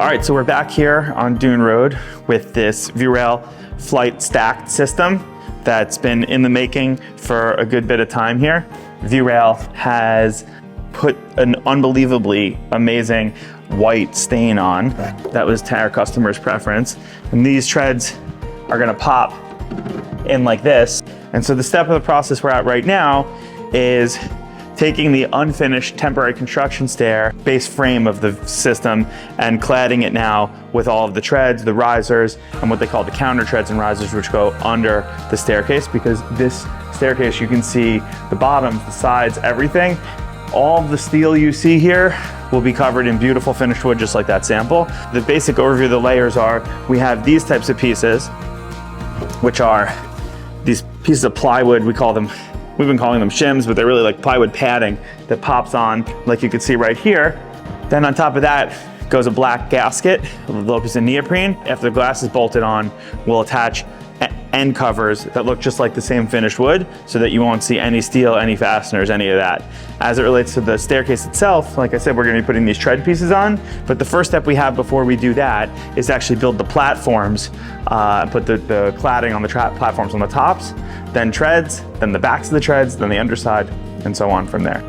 right, so we're back here on Dune Road with this V-Rail flight stacked system that's been in the making for a good bit of time here. V-Rail has put an unbelievably amazing white stain on that was to our customer's preference. And these treads are gonna pop in like this. And so the step of the process we're at right now is taking the unfinished temporary construction stair base frame of the system and cladding it now with all of the treads, the risers, and what they call the counter treads and risers, which go under the staircase, because this staircase, you can see the bottoms, the sides, everything. All of the steel you see here will be covered in beautiful finished wood, just like that sample. The basic overview of the layers are, we have these types of pieces, which are these pieces of plywood, we've been calling them shims, but they're really like plywood padding that pops on, like you can see right here. Then on top of that goes a black gasket, a little piece of neoprene. After the glass is bolted on, we'll attach end covers that look just like the same finished wood so that you won't see any steel, any fasteners, any of that. As it relates to the staircase itself, like I said, we're gonna be putting these tread pieces on, but the first step we have before we do that is to actually build the platforms, put the cladding on the platforms on the tops, then treads, then the backs of the treads, then the underside, and so on from there.